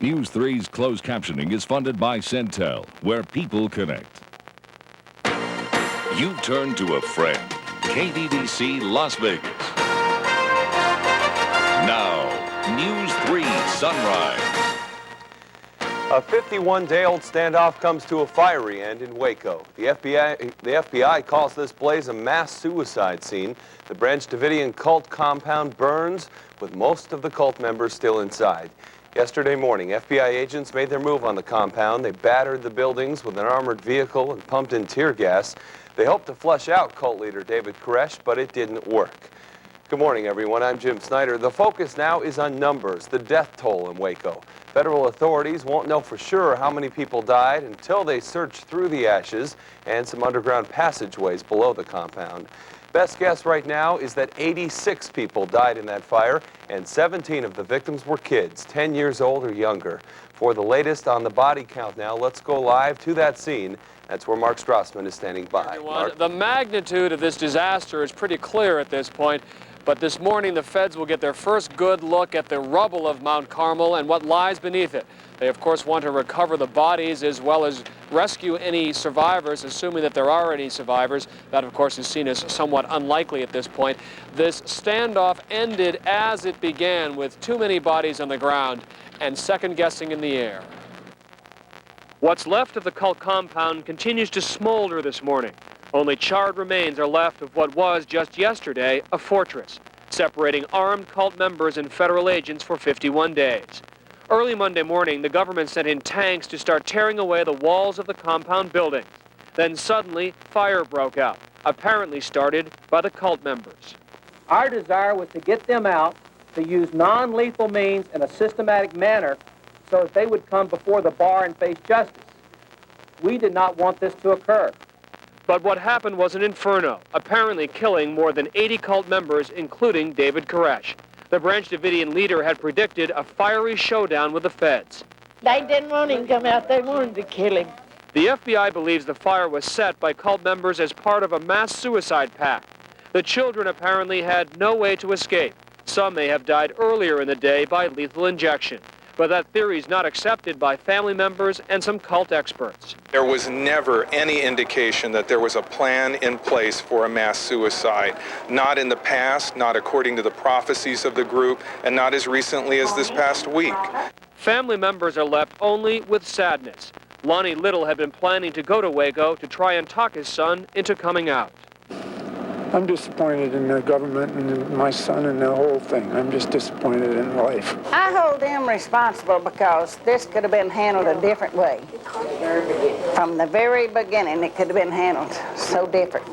News 3's closed captioning is funded by Centel, where people connect. You turn to a friend. KVBC Las Vegas. Now, News 3 Sunrise. A 51-day-old standoff comes to a fiery end in Waco. The FBI calls this blaze a mass suicide scene. The Branch Davidian cult compound burns, with most of the cult members still inside. Yesterday morning, FBI agents made their move on the compound. They battered the buildings with an armored vehicle and pumped in tear gas. They hoped to flush out cult leader David Koresh, but it didn't work. Good morning, everyone. I'm Jim Snyder. The focus now is on numbers, the death toll in Waco. Federal authorities won't know for sure how many people died until they search through the ashes and some underground passageways below the compound. Best guess right now is that 86 people died in that fire, and 17 of the victims were kids, 10 years old or younger. For the latest on the body count now, let's go live to that scene. That's where Mark Strassman is standing by. Mark? The magnitude of this disaster is pretty clear at this point. But this morning, the feds will get their first good look at the rubble of Mount Carmel and what lies beneath it. They, of course, want to recover the bodies as well as rescue any survivors, assuming that there are any survivors. That, of course, is seen as somewhat unlikely at this point. This standoff ended as it began, with too many bodies on the ground and second-guessing in the air. What's left of the cult compound continues to smolder this morning. Only charred remains are left of what was, just yesterday, a fortress, separating armed cult members and federal agents for 51 days. Early Monday morning, the government sent in tanks to start tearing away the walls of the compound buildings. Then suddenly, fire broke out, apparently started by the cult members. Our desire was to get them out, to use non-lethal means in a systematic manner so that they would come before the bar and face justice. We did not want this to occur. But what happened was an inferno, apparently killing more than 80 cult members, including David Koresh. The Branch Davidian leader had predicted a fiery showdown with the feds. They didn't want him to come out. They wanted to kill him. The FBI believes the fire was set by cult members as part of a mass suicide pact. The children apparently had no way to escape. Some may have died earlier in the day by lethal injection. But that theory is not accepted by family members and some cult experts. There was never any indication that there was a plan in place for a mass suicide. Not in the past, not according to the prophecies of the group, and not as recently as this past week. Family members are left only with sadness. Lonnie Little had been planning to go to Waco to try and talk his son into coming out. I'm disappointed in the government and in my son and the whole thing. I'm just disappointed in life. I hold them responsible because this could have been handled a different way. From the very beginning, it could have been handled so different.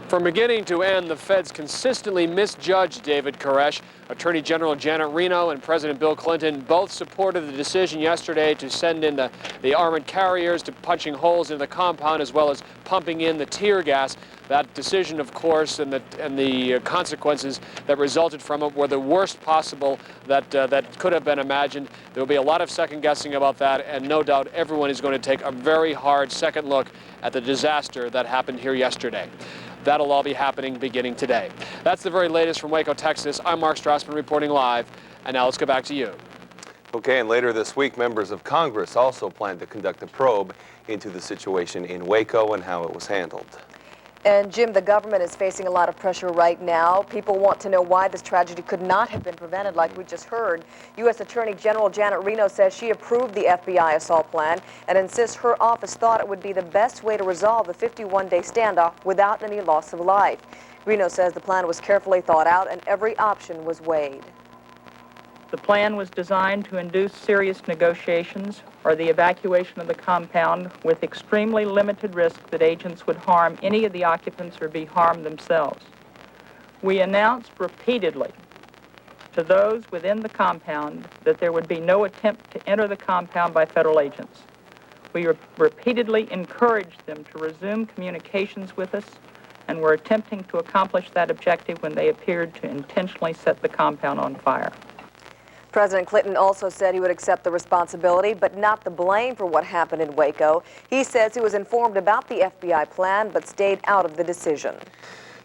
From beginning to end, the feds consistently misjudged David Koresh. Attorney General Janet Reno and President Bill Clinton both supported the decision yesterday to send in the armored carriers to punching holes in the compound as well as pumping in the tear gas. That decision, of course, and the consequences that resulted from it were the worst possible that could have been imagined. There will be a lot of second guessing about that, and no doubt everyone is going to take a very hard second look at the disaster that happened here yesterday. That'll all be happening beginning today. That's the very latest from Waco, Texas. I'm Mark Strassman reporting live, and now let's go back to you. Okay, and later this week, members of Congress also plan to conduct a probe into the situation in Waco and how it was handled. And Jim, the government is facing a lot of pressure right now. People want to know why this tragedy could not have been prevented, like we just heard. U.S. Attorney General Janet Reno says she approved the FBI assault plan and insists her office thought it would be the best way to resolve the 51-day standoff without any loss of life. Reno says the plan was carefully thought out and every option was weighed. The plan was designed to induce serious negotiations or the evacuation of the compound with extremely limited risk that agents would harm any of the occupants or be harmed themselves. We announced repeatedly to those within the compound that there would be no attempt to enter the compound by federal agents. We repeatedly encouraged them to resume communications with us and were attempting to accomplish that objective when they appeared to intentionally set the compound on fire. President Clinton also said he would accept the responsibility, but not the blame for what happened in Waco. He says he was informed about the FBI plan, but stayed out of the decision.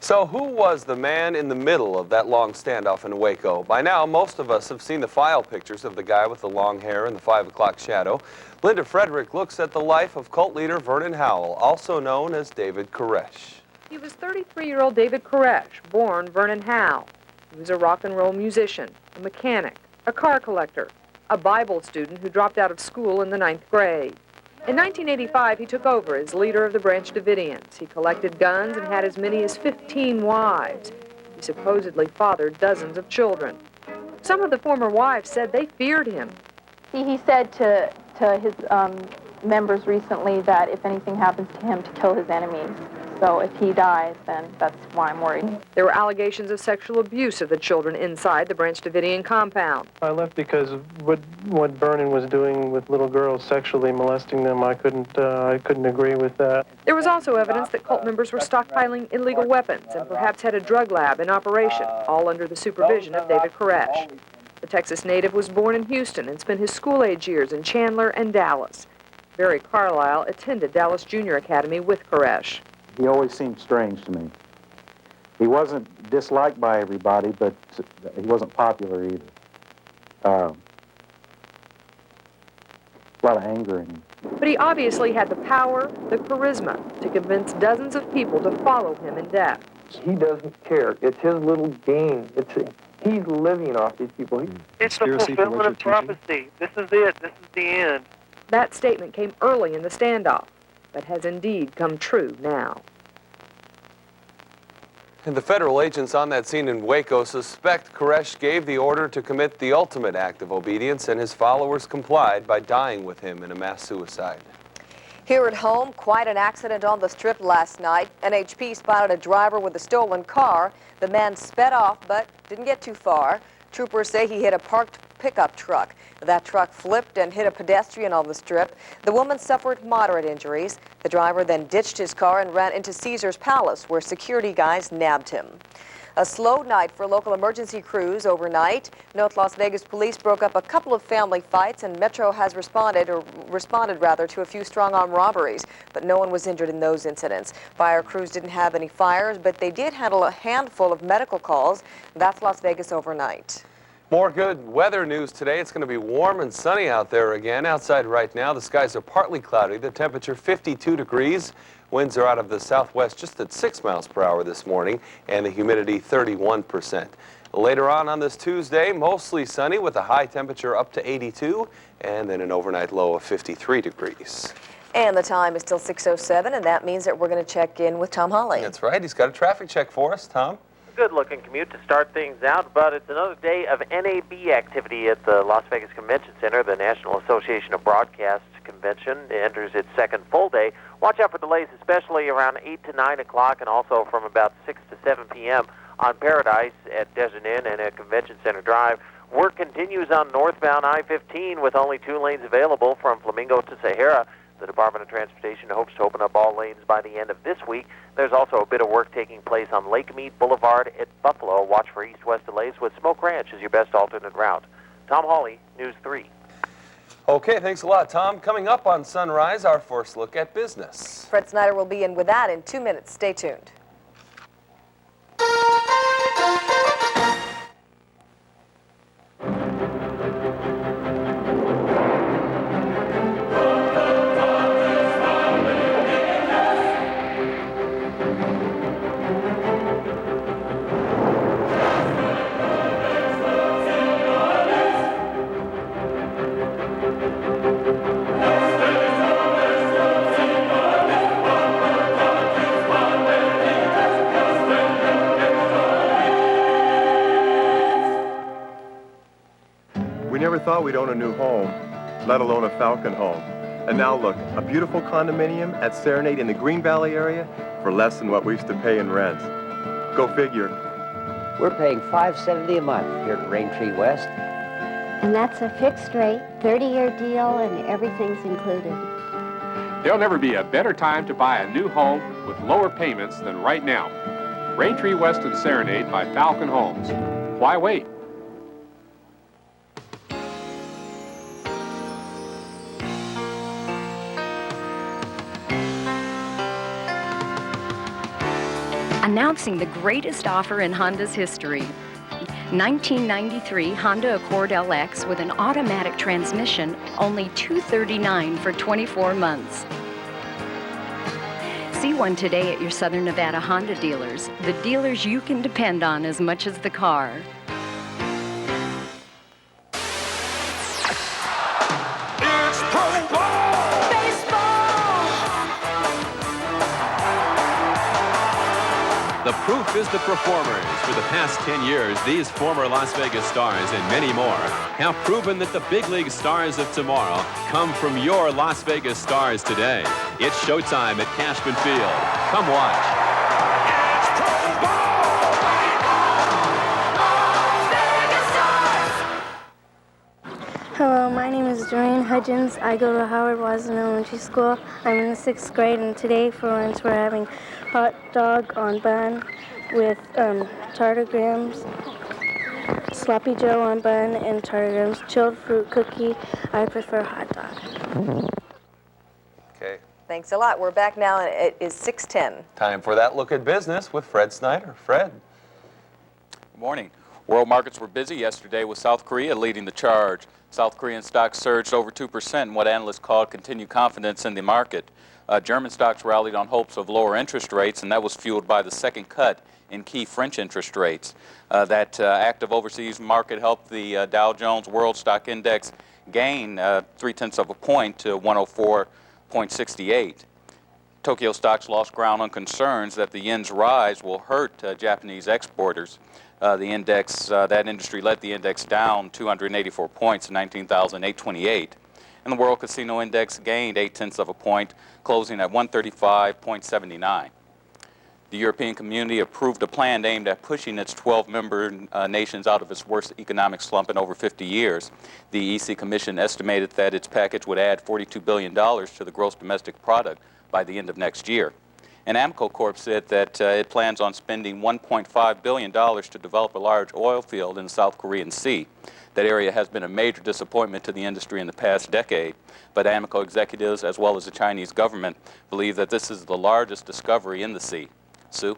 So who was the man in the middle of that long standoff in Waco? By now, most of us have seen the file pictures of the guy with the long hair and the 5 o'clock shadow. Linda Frederick looks at the life of cult leader Vernon Howell, also known as David Koresh. He was 33-year-old David Koresh, born Vernon Howell. He was a rock and roll musician, a mechanic, a car collector, a Bible student who dropped out of school in the 9th grade. In 1985, he took over as leader of the Branch Davidians. He collected guns and had as many as 15 wives. He supposedly fathered dozens of children. Some of the former wives said they feared him. He said to his members recently that if anything happens to him, to kill his enemies. So if he dies, then that's why I'm worried. There were allegations of sexual abuse of the children inside the Branch Davidian compound. I left because of what Vernon was doing with little girls, sexually molesting them. I couldn't agree with that. There was also evidence that cult members were stockpiling illegal weapons and perhaps had a drug lab in operation, all under the supervision of David Koresh. The Texas native was born in Houston and spent his school-age years in Chandler and Dallas. Barry Carlisle attended Dallas Junior Academy with Koresh. He always seemed strange to me. He wasn't disliked by everybody, but he wasn't popular either. A lot of anger in him. But he obviously had the power, the charisma, to convince dozens of people to follow him in death. He doesn't care. It's his little game. He's living off these people. It's the fulfillment of prophecy. This is it. This is the end. That statement came early in the standoff, but has indeed come true now. And the federal agents on that scene in Waco suspect Koresh gave the order to commit the ultimate act of obedience, and his followers complied by dying with him in a mass suicide. Here at home, quite an accident on the Strip last night. NHP spotted a driver with a stolen car. The man sped off but didn't get too far. Troopers say he hit a parked pickup truck. That truck flipped and hit a pedestrian on the Strip. The woman suffered moderate injuries. The driver then ditched his car and ran into Caesar's Palace, where security guys nabbed him. A slow night for local emergency crews overnight. North Las Vegas police broke up a couple of family fights, and Metro has responded to a few strong-arm robberies, but no one was injured in those incidents. Fire crews didn't have any fires, but they did handle a handful of medical calls. That's Las Vegas overnight. More good weather news today. It's going to be warm and sunny out there again. Outside right now, the skies are partly cloudy. The temperature 52 degrees. Winds are out of the southwest just at 6 miles per hour this morning, and the humidity 31%. Later on this Tuesday, mostly sunny with a high temperature up to 82, and then an overnight low of 53 degrees. And the time is still 6:07, and that means that we're going to check in with Tom Hawley. That's right. He's got a traffic check for us. Tom? Good-looking commute to start things out, but it's another day of NAB activity at the Las Vegas Convention Center. The National Association of Broadcast Convention enters its second full day. Watch out for delays, especially around 8 to 9 o'clock, and also from about 6 to 7 p.m. on Paradise at Desert Inn and at Convention Center Drive. Work continues on northbound I-15 with only 2 lanes available from Flamingo to Sahara. The Department of Transportation hopes to open up all lanes by the end of this week. There's also a bit of work taking place on Lake Mead Boulevard at Buffalo. Watch for east-west delays with Smoke Ranch as your best alternate route. Tom Hawley, News 3. Okay, thanks a lot, Tom. Coming up on Sunrise, our first look at business. Fred Snyder will be in with that in 2 minutes. Stay tuned. We never thought we'd own a new home, let alone a Falcon home. And now look, a beautiful condominium at Serenade in the Green Valley area for less than what we used to pay in rent. Go figure. We're paying $570 a month here at Raintree West. And that's a fixed rate, 30-year deal, and everything's included. There'll never be a better time to buy a new home with lower payments than right now. Raintree West and Serenade by Falcon Homes. Why wait? Announcing the greatest offer in Honda's history. 1993 Honda Accord LX with an automatic transmission, only $239 for 24 months. See one today at your Southern Nevada Honda dealers, the dealers you can depend on as much as the car. It's Pro Ball! The proof is the performers. For the past 10 years, these former Las Vegas stars and many more have proven that the big league stars of tomorrow come from your Las Vegas stars today. It's showtime at Cashman Field. Come watch. It's Pro Ball! Hello, my name is Doreen Hudgens. I go to Howard Wasden Elementary School. I'm in the 6th grade, and today for lunch we're having hot dog on bun with tartar grams, sloppy joe on bun and tartar grams, chilled fruit cookie. I prefer hot dog. Okay. Thanks a lot. We're back now, and it is 6:10. Time for that look at business with Fred Snyder. Fred. Good morning. World markets were busy yesterday with South Korea leading the charge. South Korean stocks surged over 2% in what analysts called continued confidence in the market. German stocks rallied on hopes of lower interest rates, and that was fueled by the second cut in key French interest rates. That active overseas market helped the Dow Jones World Stock Index gain 0.3 of a point to 104.68. Tokyo stocks lost ground on concerns that the yen's rise will hurt Japanese exporters. The index, that industry led the index down 284 points to 19,828. And the World Casino Index gained 0.8 of a point, closing at 135.79. The European Community approved a plan aimed at pushing its 12-member nations out of its worst economic slump in over 50 years. The EC Commission estimated that its package would add $42 billion to the gross domestic product by the end of next year. And Amoco Corp said that it plans on spending $1.5 billion to develop a large oil field in the South Korean Sea. That area has been a major disappointment to the industry in the past decade, but Amoco executives, as well as the Chinese government, believe that this is the largest discovery in the sea. Sue?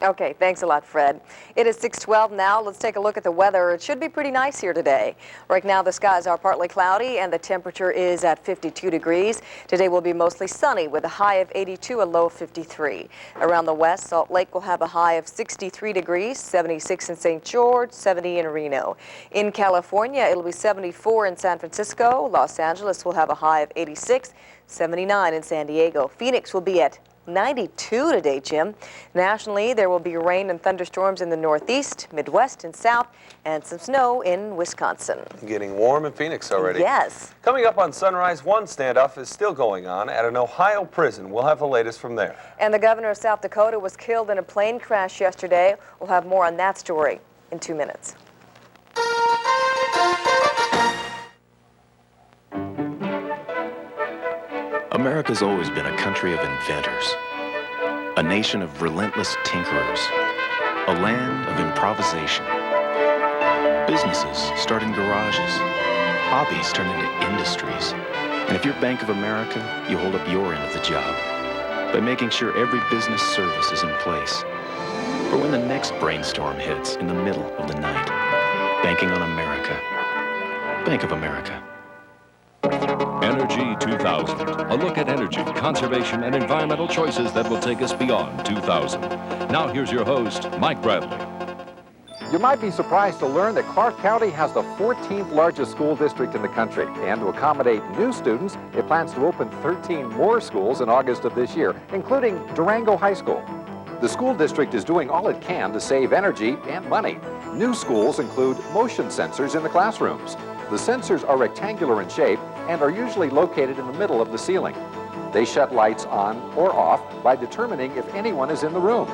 Okay, thanks a lot, Fred. It is 6:12 now. Let's take a look at the weather. It should be pretty nice here today. Right now, the skies are partly cloudy, and the temperature is at 52 degrees. Today will be mostly sunny with a high of 82, a low of 53. Around the west, Salt Lake will have a high of 63 degrees, 76 in St. George, 70 in Reno. In California, it'll be 74 in San Francisco. Los Angeles will have a high of 86, 79 in San Diego. Phoenix will be at 92 today, Jim. Nationally, there will be rain and thunderstorms in the northeast, midwest, and south, and some snow in Wisconsin. Getting warm in Phoenix already. Yes. Coming up on Sunrise, one standoff is still going on at an Ohio prison. We'll have the latest from there. And the governor of South Dakota was killed in a plane crash yesterday. We'll have more on that story in 2 minutes. America's always been a country of inventors, a nation of relentless tinkerers, a land of improvisation. Businesses start in garages, hobbies turn into industries. And if you're Bank of America, you hold up your end of the job by making sure every business service is in place. For when the next brainstorm hits in the middle of the night, banking on America. Bank of America. Energy 2000. A look at energy, conservation, and environmental choices that will take us beyond 2000. Now here's your host, Mike Bradley. You might be surprised to learn that Clark County has the 14th largest school district in the country. And to accommodate new students, it plans to open 13 more schools in August of this year, including Durango High School. The school district is doing all it can to save energy and money. New schools include motion sensors in the classrooms. The sensors are rectangular in shape and are usually located in the middle of the ceiling. They shut lights on or off by determining if anyone is in the room.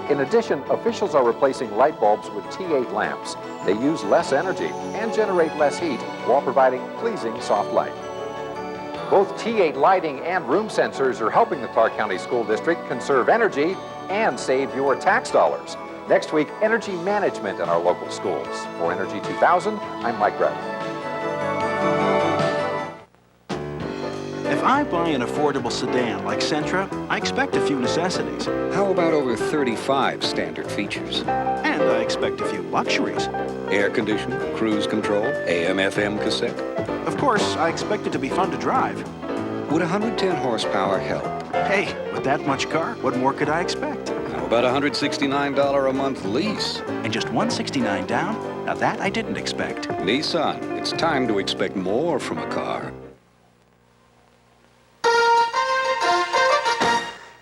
In addition, officials are replacing light bulbs with T8 lamps. They use less energy and generate less heat while providing pleasing soft light. Both T8 lighting and room sensors are helping the Clark County School District conserve energy and save your tax dollars. Next week, energy management in our local schools. For Energy 2000, I'm Mike Bradley. If I buy an affordable sedan like Sentra, I expect a few necessities. How about over 35 standard features? And I expect a few luxuries. Air conditioning, cruise control, AM/FM cassette. Of course, I expect it to be fun to drive. Would 110 horsepower help? Hey, with that much car, what more could I expect? How about a $169 a month lease? And just $169 down? Now that I didn't expect. Nissan, it's time to expect more from a car.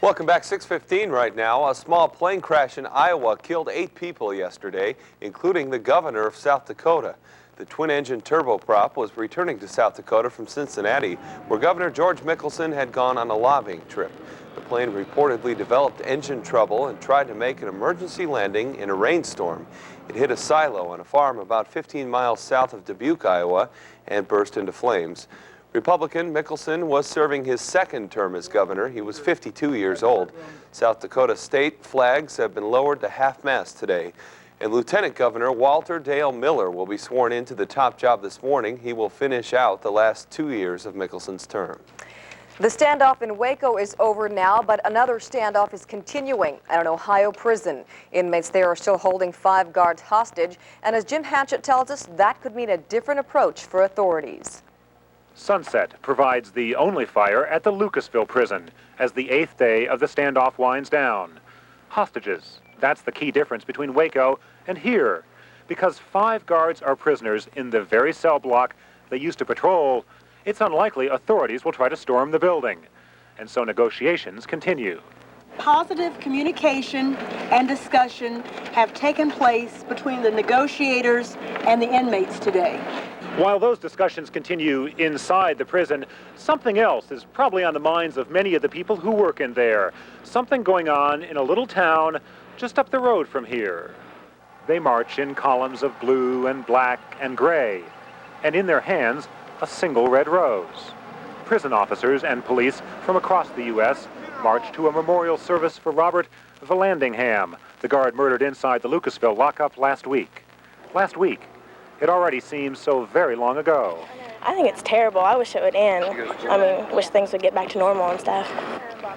Welcome back, 6:15 right now. A small plane crash in Iowa killed 8 people yesterday, including the governor of South Dakota. The twin-engine turboprop was returning to South Dakota from Cincinnati, where Governor George Mickelson had gone on a lobbying trip. The plane reportedly developed engine trouble and tried to make an emergency landing in a rainstorm. It hit a silo on a farm about 15 miles south of Dubuque, Iowa, and burst into flames. Republican Mickelson was serving his second term as governor. He was 52 years old. South Dakota state flags have been lowered to half-mast today. And Lieutenant Governor Walter Dale Miller will be sworn into the top job this morning. He will finish out the last 2 years of Mickelson's term. The standoff in Waco is over now, but another standoff is continuing at an Ohio prison. Inmates there are still holding 5 guards hostage, and as Jim Hatchett tells us, that could mean a different approach for authorities. Sunset provides the only fire at the Lucasville prison as the 8th day of the standoff winds down. Hostages, that's the key difference between Waco and here, because 5 guards are prisoners in the very cell block they used to patrol. It's unlikely authorities will try to storm the building, and so negotiations continue. Positive communication and discussion have taken place between the negotiators and the inmates today. While those discussions continue inside the prison, something else is probably on the minds of many of the people who work in there. Something going on in a little town just up the road from here. They march in columns of blue and black and gray, and in their hands, a single red rose. Prison officers and police from across the U.S. march to a memorial service for Robert Vallandingham, the guard murdered inside the Lucasville lockup last week. Last week. It already seems so very long ago. I think it's terrible. I wish it would end. Wish things would get back to normal and stuff.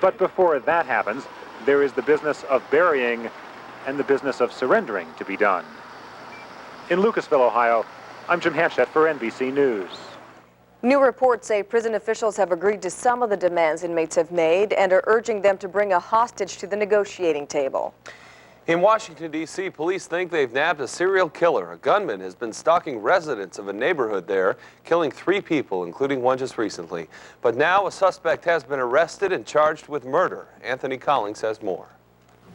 But before that happens, there is the business of burying and the business of surrendering to be done. In Lucasville, Ohio, I'm Jim Hatchett for NBC News. New reports say prison officials have agreed to some of the demands inmates have made and are urging them to bring a hostage to the negotiating table. In Washington, D.C., police think they've nabbed a serial killer. A gunman has been stalking residents of a neighborhood there, killing 3 people, including one just recently. But now a suspect has been arrested and charged with murder. Anthony Collins has more.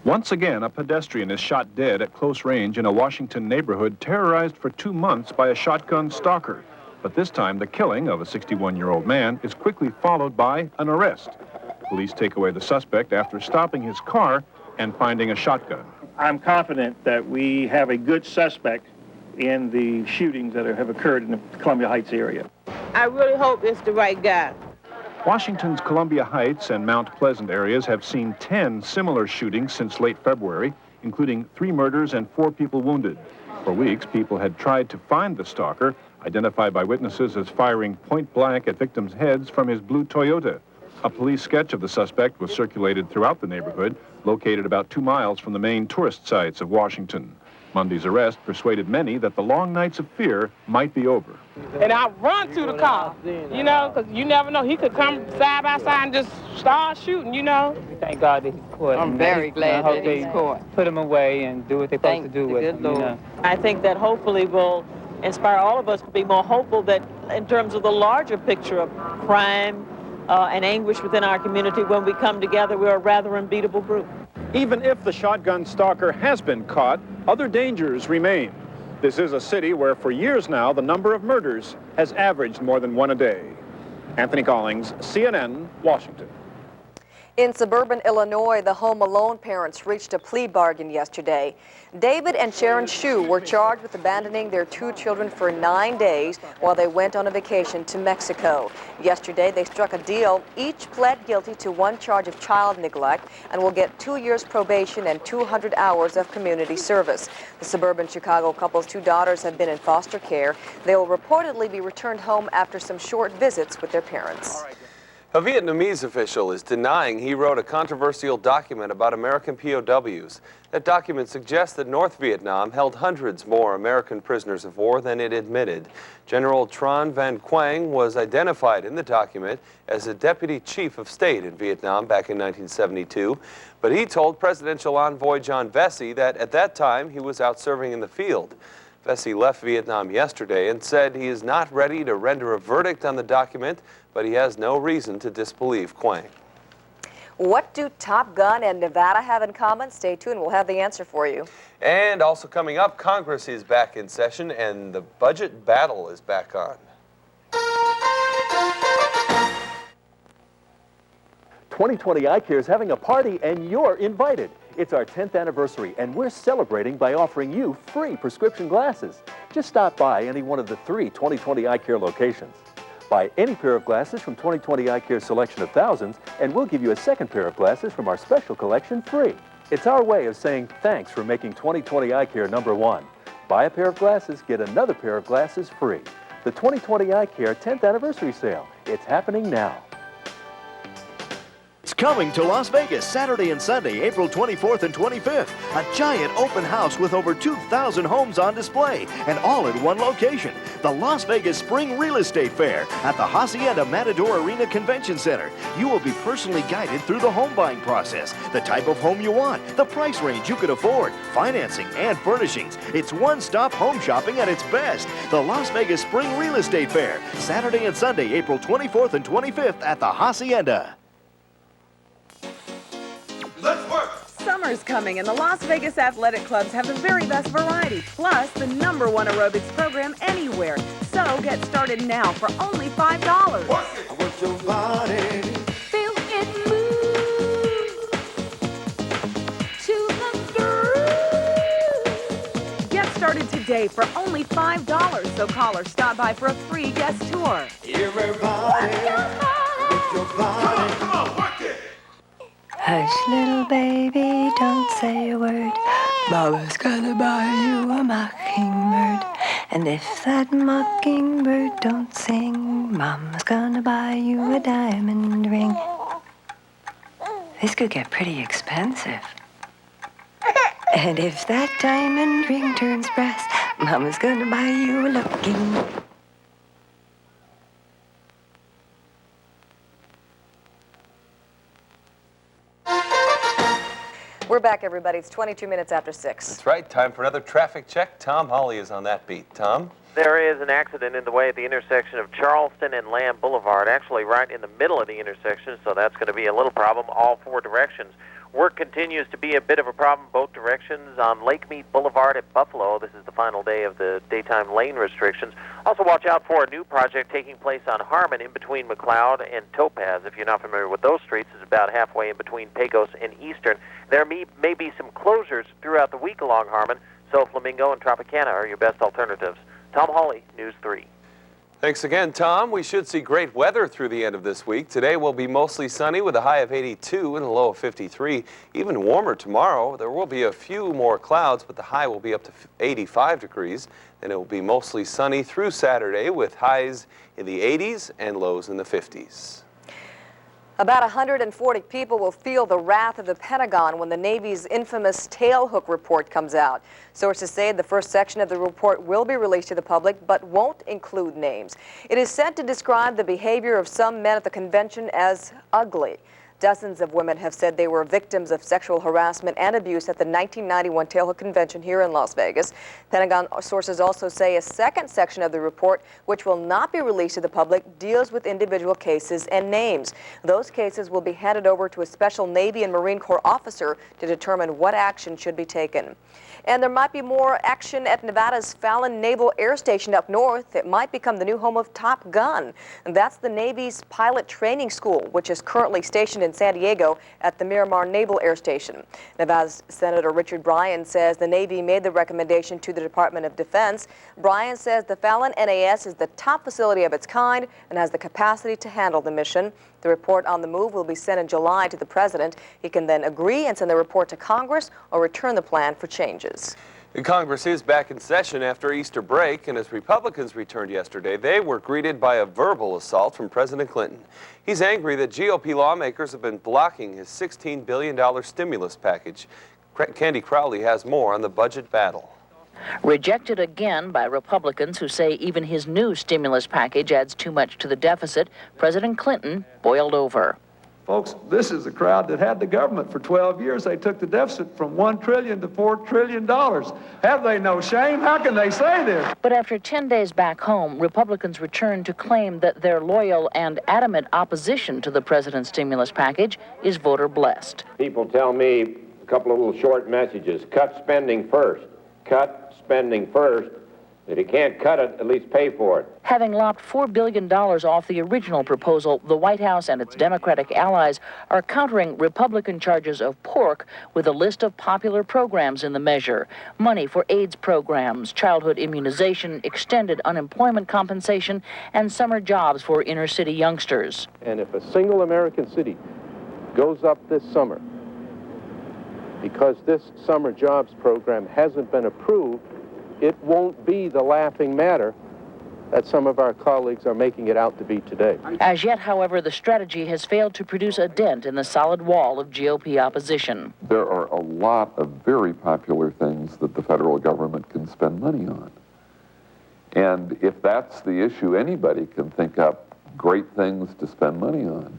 Once again, a pedestrian is shot dead at close range in a Washington neighborhood terrorized for 2 months by a shotgun stalker. But this time, the killing of a 61-year-old man is quickly followed by an arrest. Police take away the suspect after stopping his car and finding a shotgun. I'm confident that we have a good suspect in the shootings that have occurred in the Columbia Heights area. I really hope it's the right guy. Washington's Columbia Heights and Mount Pleasant areas have seen 10 similar shootings since late February, including 3 murders and 4 people wounded. For weeks, people had tried to find the stalker, identified by witnesses as firing point blank at victims' heads from his blue Toyota. A police sketch of the suspect was circulated throughout the neighborhood, located about 2 miles from the main tourist sites of Washington. Monday's arrest persuaded many that the long nights of fear might be over. And I run to the car, you know, because you never know. He could come side by side and just start shooting, you know. Thank God that he's caught. I'm very glad that he's caught. Put him away and do what they're supposed to do with him, you know. I think that hopefully will inspire all of us to be more hopeful that in terms of the larger picture of crime and anguish within our community, when we come together, we're a rather unbeatable group. Even if the shotgun stalker has been caught, other dangers remain. This is a city where for years now the number of murders has averaged more than 1 a day. Anthony Collins, CNN, Washington. In suburban Illinois, the Home Alone parents reached a plea bargain yesterday. David and Sharon Shue were charged with abandoning their 2 children for 9 days while they went on a vacation to Mexico. Yesterday, they struck a deal. Each pled guilty to 1 charge of child neglect and will get 2 years probation and 200 hours of community service. The suburban Chicago couple's 2 daughters have been in foster care. They will reportedly be returned home after some short visits with their parents. A Vietnamese official is denying he wrote a controversial document about American POWs. That document suggests that North Vietnam held hundreds more American prisoners of war than it admitted. General Tran Van Quang was identified in the document as a deputy chief of state in Vietnam back in 1972, but he told presidential envoy John Vesey that at that time he was out serving in the field. Vesey left Vietnam yesterday and said he is not ready to render a verdict on the document, but he has no reason to disbelieve Quang. What do Top Gun and Nevada have in common? Stay tuned, we'll have the answer for you. And also coming up, Congress is back in session and the budget battle is back on. 2020 Eye Care is having a party and you're invited. It's our 10th anniversary and we're celebrating by offering you free prescription glasses. Just stop by any one of the 3 2020 Eye Care locations. Buy any pair of glasses from 2020 Eye Care's selection of thousands and we'll give you a second pair of glasses from our special collection free. It's our way of saying thanks for making 2020 Eye Care #1. Buy a pair of glasses, get another pair of glasses free. The 2020 Eye Care 10th anniversary sale. It's happening now. It's coming to Las Vegas Saturday and Sunday, April 24th and 25th. A giant open house with over 2,000 homes on display and all in one location. The Las Vegas Spring Real Estate Fair at the Hacienda Matador Arena Convention Center. You will be personally guided through the home buying process, the type of home you want, the price range you could afford, financing and furnishings. It's one-stop home shopping at its best. The Las Vegas Spring Real Estate Fair, Saturday and Sunday, April 24th and 25th at the Hacienda. Let's work! Summer's coming and the Las Vegas athletic clubs have the very best variety, plus the #1 aerobics program anywhere. So get started now for only $5. Work it! Work your body. Feel it move to the groove. Get started today for only $5. So call or stop by for a free guest tour. Everybody, work your body. Come on, work it! Hush, little baby, don't say a word. Mama's gonna buy you a mockingbird. And if that mockingbird don't sing, Mama's gonna buy you a diamond ring. This could get pretty expensive. And if that diamond ring turns brass, Mama's gonna buy you a looking. We're back, everybody. It's 22 minutes after 6. That's right. Time for another traffic check. Tom Hawley is on that beat. Tom? There is an accident in the way at the intersection of Charleston and Lamb Boulevard, actually right in the middle of the intersection, so that's going to be a little problem all 4 directions. Work continues to be a bit of a problem both directions on Lake Mead Boulevard at Buffalo. This is the final day of the daytime lane restrictions. Also watch out for a new project taking place on Harmon in between McLeod and Topaz. If you're not familiar with those streets, it's about halfway in between Pecos and Eastern. There may be some closures throughout the week along Harmon, so Flamingo and Tropicana are your best alternatives. Tom Hawley, News 3. Thanks again, Tom. We should see great weather through the end of this week. Today will be mostly sunny with a high of 82 and a low of 53. Even warmer tomorrow. There will be a few more clouds, but the high will be up to 85 degrees. Then it will be mostly sunny through Saturday with highs in the 80s and lows in the 50s. About 140 people will feel the wrath of the Pentagon when the Navy's infamous tailhook report comes out. Sources say the first section of the report will be released to the public, but won't include names. It is said to describe the behavior of some men at the convention as ugly. Dozens of women have said they were victims of sexual harassment and abuse at the 1991 Tailhook Convention here in Las Vegas. Pentagon sources also say a second section of the report, which will not be released to the public, deals with individual cases and names. Those cases will be handed over to a special Navy and Marine Corps officer to determine what action should be taken. And there might be more action at Nevada's Fallon Naval Air Station up north. It might become the new home of Top Gun. And that's the Navy's pilot training school, which is currently stationed in San Diego at the Miramar Naval Air Station. Nevada's Senator Richard Bryan says the Navy made the recommendation to the Department of Defense. Bryan says the Fallon NAS is the top facility of its kind and has the capacity to handle the mission. The report on the move will be sent in July to the president. He can then agree and send the report to Congress or return the plan for changes. Congress is back in session after Easter break, and as Republicans returned yesterday, they were greeted by a verbal assault from President Clinton. He's angry that GOP lawmakers have been blocking his $16 billion stimulus package. Candy Crowley has more on the budget battle. Rejected again by Republicans who say even his new stimulus package adds too much to the deficit, President Clinton boiled over. Folks, this is the crowd that had the government for 12 years. They took the deficit from $1 trillion to $4 trillion. Have they no shame? How can they say this? But after 10 days back home, Republicans returned to claim that their loyal and adamant opposition to the president's stimulus package is voter-blessed. People tell me a couple of little short messages. Cut spending first. Cut spending first. If you can't cut it, at least pay for it. Having lopped $4 billion off the original proposal, the White House and its Democratic allies are countering Republican charges of pork with a list of popular programs in the measure. Money for AIDS programs, childhood immunization, extended unemployment compensation, and summer jobs for inner-city youngsters. And if a single American city goes up this summer because this summer jobs program hasn't been approved, it won't be the laughing matter that some of our colleagues are making it out to be today. As yet, however, the strategy has failed to produce a dent in the solid wall of GOP opposition. There are a lot of very popular things that the federal government can spend money on. And if that's the issue, anybody can think up great things to spend money on.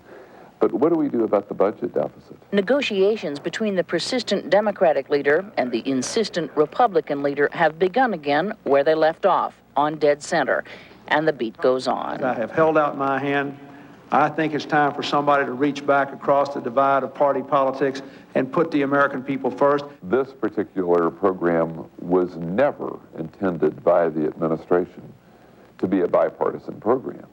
But what do we do about the budget deficit? Negotiations between the persistent Democratic leader and the insistent Republican leader have begun again where they left off, on dead center. And the beat goes on. I have held out my hand. I think it's time for somebody to reach back across the divide of party politics and put the American people first. This particular program was never intended by the administration to be a bipartisan program.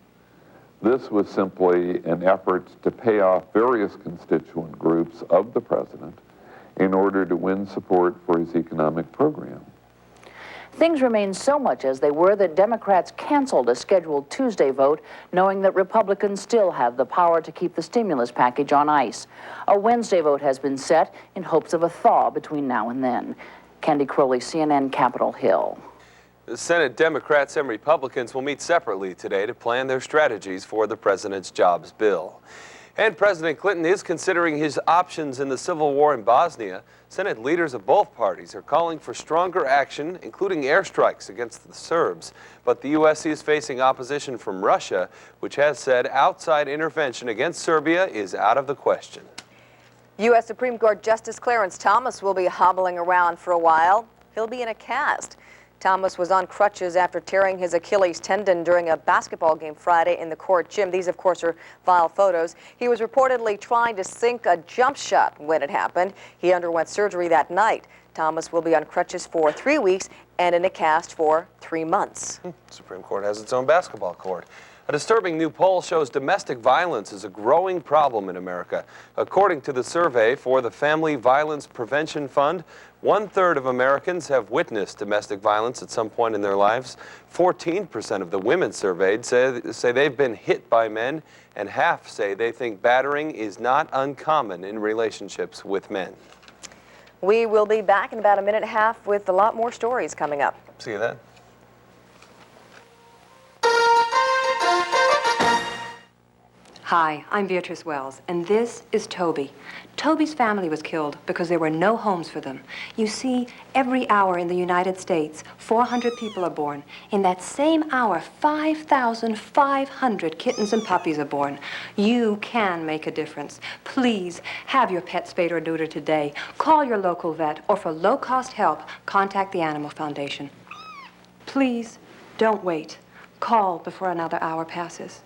This was simply an effort to pay off various constituent groups of the president in order to win support for his economic program. Things remain so much as they were that Democrats canceled a scheduled Tuesday vote, knowing that Republicans still have the power to keep the stimulus package on ice. A Wednesday vote has been set in hopes of a thaw between now and then. Candy Crowley, CNN, Capitol Hill. The Senate Democrats and Republicans will meet separately today to plan their strategies for the president's jobs bill. And President Clinton is considering his options in the civil war in Bosnia. Senate leaders of both parties are calling for stronger action, including airstrikes against the Serbs. But the U.S. is facing opposition from Russia, which has said outside intervention against Serbia is out of the question. U.S. Supreme Court Justice Clarence Thomas will be hobbling around for a while. He'll be in a cast. Thomas was on crutches after tearing his Achilles tendon during a basketball game Friday in the court gym. These, of course, are file photos. He was reportedly trying to sink a jump shot when it happened. He underwent surgery that night. Thomas will be on crutches for 3 weeks and in a cast for 3 months. Supreme Court has its own basketball court. A disturbing new poll shows domestic violence is a growing problem in America. According to the survey for the Family Violence Prevention Fund, 1/3 of Americans have witnessed domestic violence at some point in their lives. 14% of the women surveyed say they've been hit by men, and half say they think battering is not uncommon in relationships with men. We will be back in about a minute and a half with a lot more stories coming up. See you then. Hi, I'm Beatrice Wells, and this is Toby. Toby's family was killed because there were no homes for them. You see, every hour in the United States, 400 people are born. In that same hour, 5,500 kittens and puppies are born. You can make a difference. Please, have your pet spayed or neutered today. Call your local vet, or for low-cost help, contact the Animal Foundation. Please, don't wait. Call before another hour passes.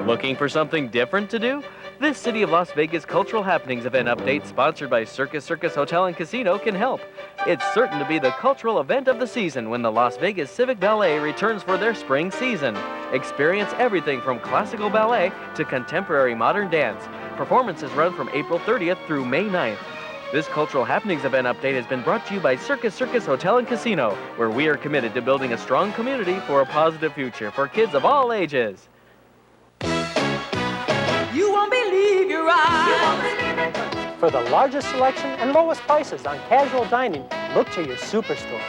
Looking for something different to do? This City of Las Vegas Cultural Happenings event update sponsored by Circus Hotel and Casino can help. It's certain to be the cultural event of the season when the Las Vegas Civic Ballet returns for their spring season. Experience everything from classical ballet to contemporary modern dance. Performances run from April 30th through May 9th. This Cultural Happenings event update has been brought to you by Circus Hotel and Casino, where we are committed to building a strong community for a positive future for kids of all ages. You won't believe your eyes. For the largest selection and lowest prices on casual dining, look to your Superstore.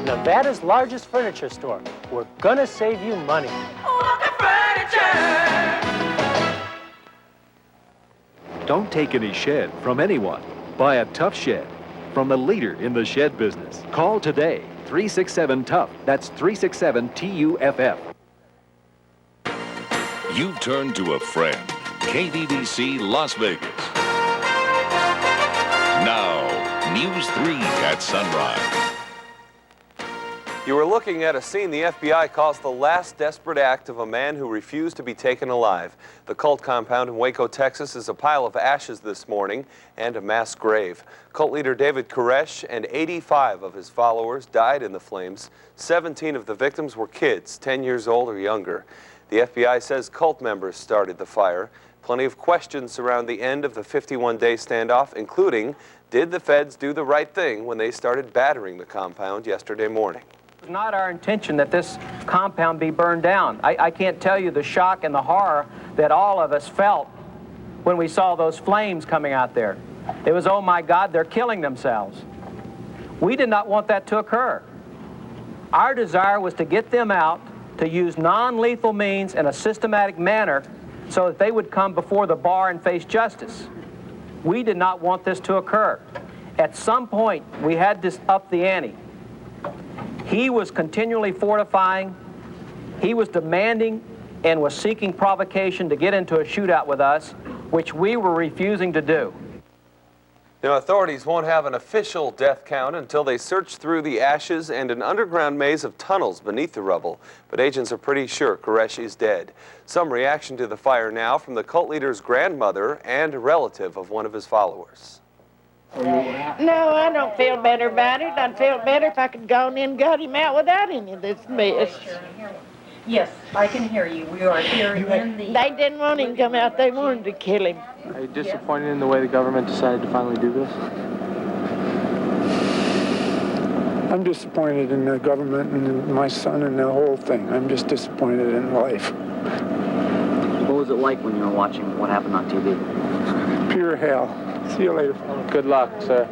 Nevada's largest furniture store. We're gonna save you money. Don't take any shed from anyone. Buy a Tough Shed from the leader in the shed business. Call today, 367-TOUGH. That's 367-TUFF. You've turned to a friend. KVBC Las Vegas. Now, News 3 at sunrise. You are looking at a scene the FBI calls the last desperate act of a man who refused to be taken alive. The cult compound in Waco, Texas is a pile of ashes this morning and a mass grave. Cult leader David Koresh and 85 of his followers died in the flames. 17 of the victims were kids, 10 years old or younger. The FBI says cult members started the fire. Plenty of questions surround the end of the 51-day standoff, including, did the feds do the right thing when they started battering the compound yesterday morning? It's not our intention that this compound be burned down. I can't tell you the shock and the horror that all of us felt when we saw those flames coming out there. It was, oh my God, they're killing themselves. We did not want that to occur. Our desire was to get them out, to use non-lethal means in a systematic manner so that they would come before the bar and face justice. We did not want this to occur. At some point, we had to up the ante. He was continually fortifying. He was demanding and was seeking provocation to get into a shootout with us, which we were refusing to do. Now, authorities won't have an official death count until they search through the ashes and an underground maze of tunnels beneath the rubble. But agents are pretty sure Koresh is dead. Some reaction to the fire now from the cult leader's grandmother and a relative of one of his followers. No, I don't feel better about it. I'd feel better if I could go in and got him out without any of this mess. Yes, I can hear you. We are here in the... They didn't want him to come out. They wanted to kill him. Are you disappointed in the way the government decided to finally do this? I'm disappointed in the government and in my son and the whole thing. I'm just disappointed in life. What was it like when you were watching what happened on TV? Pure hell. See you later. Good luck, sir.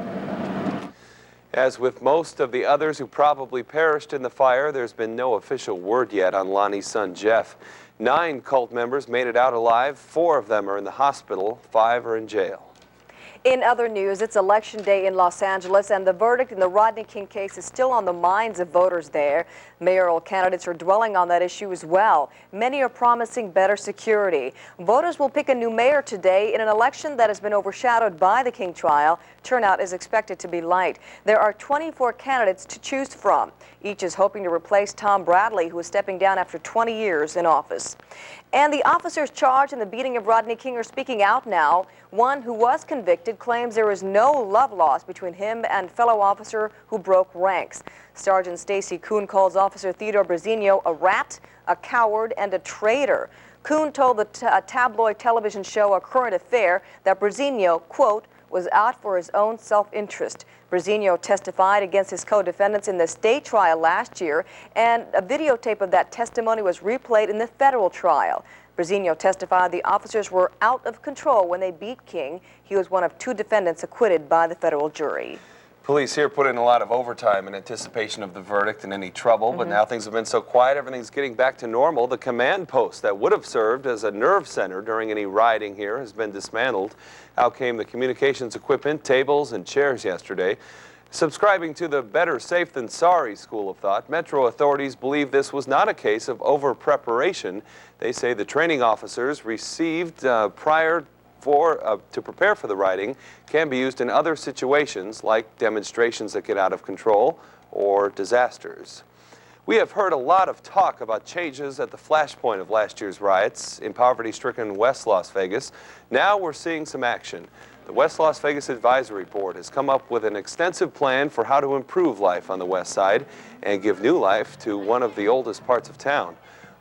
As with most of the others who probably perished in the fire, there's been no official word yet on Lonnie's son, Jeff. 9 cult members made it out alive. 4 of them are in the hospital. 5 are in jail. In other news, it's Election Day in Los Angeles, and the verdict in the Rodney King case is still on the minds of voters there. Mayoral candidates are dwelling on that issue as well. Many are promising better security. Voters will pick a new mayor today in an election that has been overshadowed by the King trial. Turnout is expected to be light. There are 24 candidates to choose from. Each is hoping to replace Tom Bradley, who is stepping down after 20 years in office. And the officers charged in the beating of Rodney King are speaking out now. One who was convicted claims there is no love lost between him and fellow officer who broke ranks. Sergeant Stacy Kuhn calls Officer Theodore Brazino a rat, a coward, and a traitor. Kuhn told the tabloid television show A Current Affair that Brazino, quote, was out for his own self-interest. Brazino testified against his co-defendants in the state trial last year, and a videotape of that testimony was replayed in the federal trial. Brazino testified the officers were out of control when they beat King. He was one of 2 defendants acquitted by the federal jury. Police here put in a lot of overtime in anticipation of the verdict and any trouble, but now things have been so quiet, everything's getting back to normal. The command post that would have served as a nerve center during any rioting here has been dismantled. Out came the communications equipment, tables, and chairs yesterday. Subscribing to the better safe than sorry school of thought, Metro authorities believe this was not a case of over-preparation. They say the training officers received to prepare for the rioting can be used in other situations like demonstrations that get out of control or disasters. We have heard a lot of talk about changes at the flashpoint of last year's riots in poverty-stricken West Las Vegas. Now we're seeing some action. The West Las Vegas Advisory Board has come up with an extensive plan for how to improve life on the West Side and give new life to one of the oldest parts of town.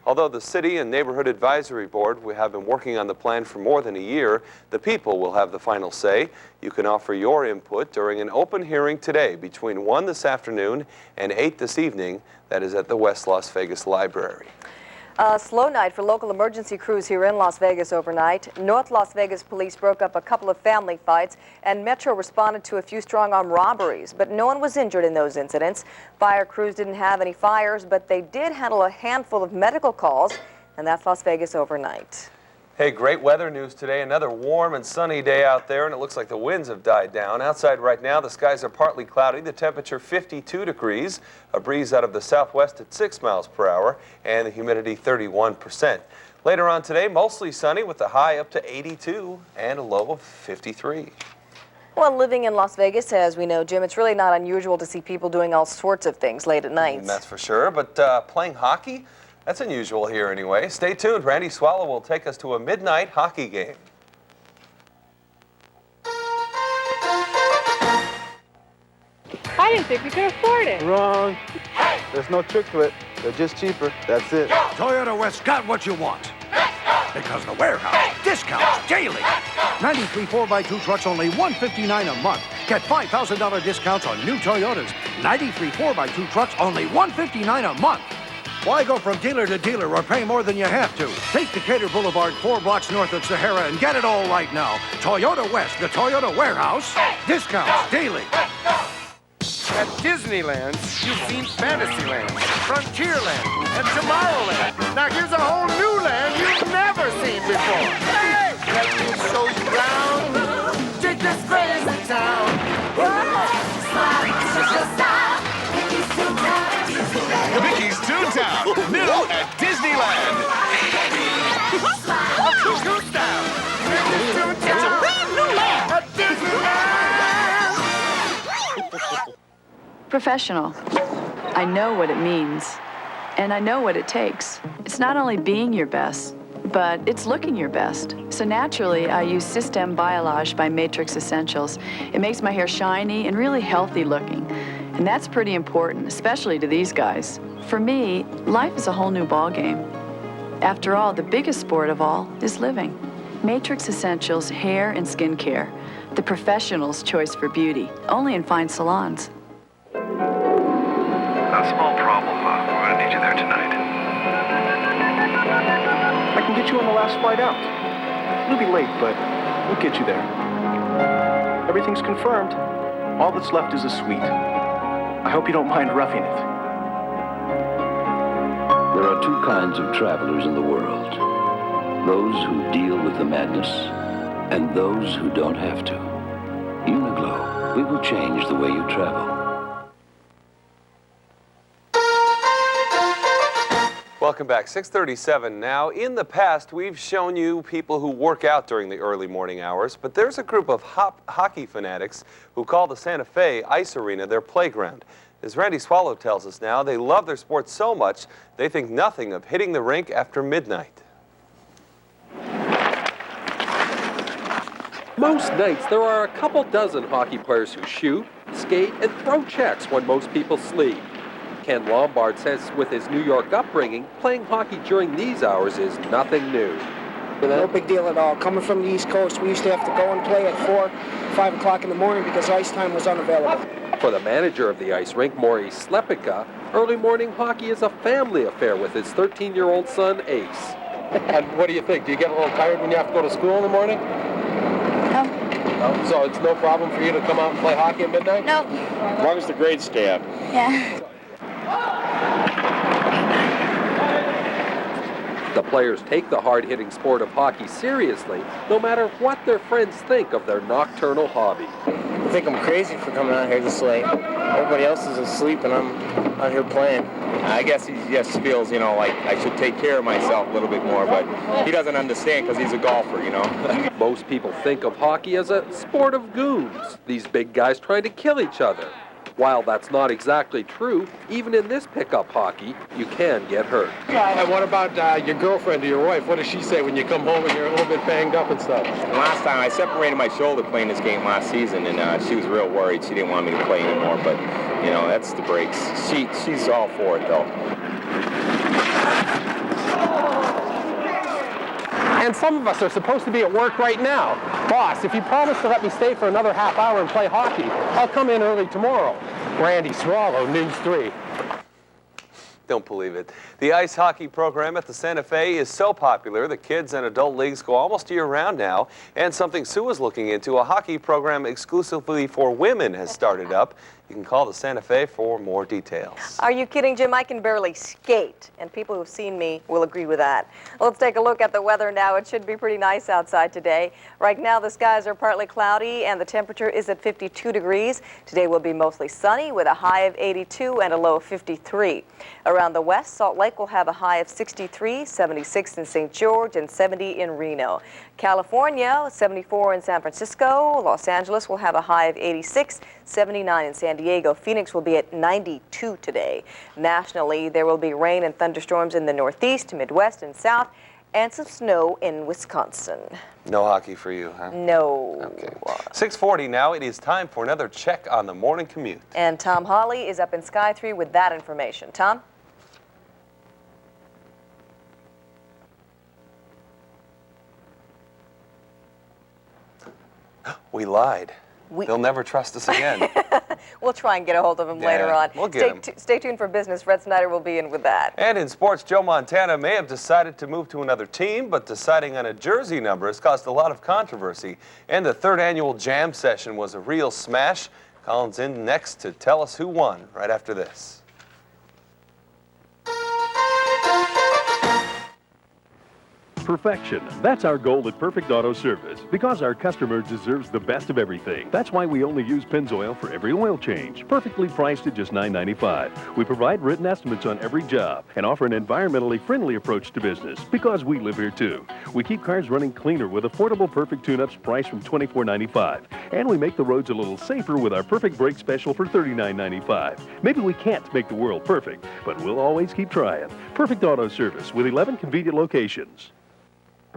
Although the City and Neighborhood Advisory Board have been working on the plan for more than a year, the people will have the final say. You can offer your input during an open hearing today between 1 this afternoon and 8 this evening. That is at the West Las Vegas Library. A slow night for local emergency crews here in Las Vegas overnight. North Las Vegas police broke up a couple of family fights, and Metro responded to a few strong-arm robberies, but no one was injured in those incidents. Fire crews didn't have any fires, but they did handle a handful of medical calls, and that's Las Vegas overnight. Hey, great weather news today. Another warm and sunny day out there, and it looks like the winds have died down. Outside right now, the skies are partly cloudy. The temperature 52 degrees, a breeze out of the southwest at 6 miles per hour, and the humidity 31%. Later on today, mostly sunny with a high up to 82 and a low of 53. Well, living in Las Vegas, as we know, Jim, it's really not unusual to see people doing all sorts of things late at night. That's for sure, but playing hockey? That's unusual here anyway. Stay tuned. Randy Swallow will take us to a midnight hockey game. I didn't think we could afford it. Wrong. There's no trick to it. They're just cheaper. That's it. Toyota West got what you want. Because the warehouse discounts daily. 93 4x2 trucks only $159 a month. Get $5,000 discounts on new Toyotas. 93 4x2 trucks only $159 a month. Why go from dealer to dealer or pay more than you have to? Take Decatur Boulevard 4 blocks north of Sahara and get it all right now. Toyota West, the Toyota warehouse. Discounts daily. At Disneyland, you've seen Fantasyland, Frontierland, and Tomorrowland. Now here's a whole new land you've never seen before. Hey! Let me show you around. Take this crazy town. Mickey's Toontown, new at Disneyland. Cuckoo Town. Mickey's Toontown. It's a brand new land at Disneyland. Professional. I know what it means, and I know what it takes. It's not only being your best, but it's looking your best. So naturally, I use System Biolage by Matrix Essentials. It makes my hair shiny and really healthy looking. And that's pretty important, especially to these guys. For me, life is a whole new ballgame. After all, the biggest sport of all is living. Matrix Essentials Hair and Skin Care, the professional's choice for beauty, only in fine salons. A small problem. We're gonna need you there tonight. I can get you on the last flight out. We'll be late, but we'll get you there. Everything's confirmed. All that's left is a suite. I hope you don't mind roughing it. There are two kinds of travelers in the world. Those who deal with the madness, and those who don't have to. Uniglow, we will change the way you travel. Welcome back. 6:37 now. In the past, we've shown you people who work out during the early morning hours, but there's a group of hockey fanatics who call the Santa Fe Ice Arena their playground. As Randy Swallow tells us now, they love their sport so much, they think nothing of hitting the rink after midnight. Most nights, there are a couple dozen hockey players who shoot, skate, and throw checks when most people sleep. Ken Lombard says with his New York upbringing, playing hockey during these hours is nothing new. No big deal at all. Coming from the East Coast, we used to have to go and play at 4, 5 o'clock in the morning because ice time was unavailable. For the manager of the ice rink, Maurice Slepica, early morning hockey is a family affair with his 13-year-old son, Ace. And what do you think? Do you get a little tired when you have to go to school in the morning? No. So it's no problem for you to come out and play hockey at midnight? No. As long as the grades stay up. Yeah. The players take the hard-hitting sport of hockey seriously, no matter what their friends think of their nocturnal hobby. I think I'm crazy for coming out here this late. Everybody else is asleep and I'm out here playing. I guess he just feels, you know, like I should take care of myself a little bit more, but he doesn't understand because he's a golfer, you know. Most people think of hockey as a sport of goons, these big guys trying to kill each other. While that's not exactly true, even in this pickup hockey, you can get hurt. And what about your girlfriend or your wife? What does she say when you come home and you're a little bit banged up and stuff? Last time I separated my shoulder playing this game last season, and she was real worried. She didn't want me to play anymore, but, you know, that's the breaks. She's all for it, though. And some of us are supposed to be at work right now. Boss, if you promise to let me stay for another half hour and play hockey, I'll come in early tomorrow. Randy Swallow, News 3. Don't believe it. The ice hockey program at the Santa Fe is so popular, the kids and adult leagues go almost year-round now. And something Sue is looking into, a hockey program exclusively for women has started up. You can call the Santa Fe for more details. Are you kidding, Jim? I can barely skate, and people who've seen me will agree with that. Let's take a look at the weather now. It should be pretty nice outside today. Right now, the skies are partly cloudy, and the temperature is at 52 degrees. Today will be mostly sunny with a high of 82 and a low of 53. Around the west, Salt Lake will have a high of 63, 76 in St. George, and 70 in Reno. California, 74 in San Francisco. Los Angeles will have a high of 86, 79 in San Diego. Phoenix will be at 92 today. Nationally, there will be rain and thunderstorms in the Northeast, Midwest, and South, and some snow in Wisconsin. No hockey for you, huh? No. Okay. 6:40 now. It is time for another check on the morning commute. And Tom Hawley is up in Sky 3 with that information. Tom? We lied. They'll never trust us again. We'll try and get a hold of him later on. We'll get him. Stay tuned for business. Fred Snyder will be in with that. And in sports, Joe Montana may have decided to move to another team, but deciding on a jersey number has caused a lot of controversy. And the third annual jam session was a real smash. Colin's in next to tell us who won right after this. Perfection. That's our goal at Perfect Auto Service, because our customer deserves the best of everything. That's why we only use Pennzoil for every oil change, perfectly priced at just $9.95. We provide written estimates on every job and offer an environmentally friendly approach to business, because we live here too. We keep cars running cleaner with affordable Perfect tune-ups priced from $24.95. And we make the roads a little safer with our Perfect Brake Special for $39.95. Maybe we can't make the world perfect, but we'll always keep trying. Perfect Auto Service with 11 convenient locations.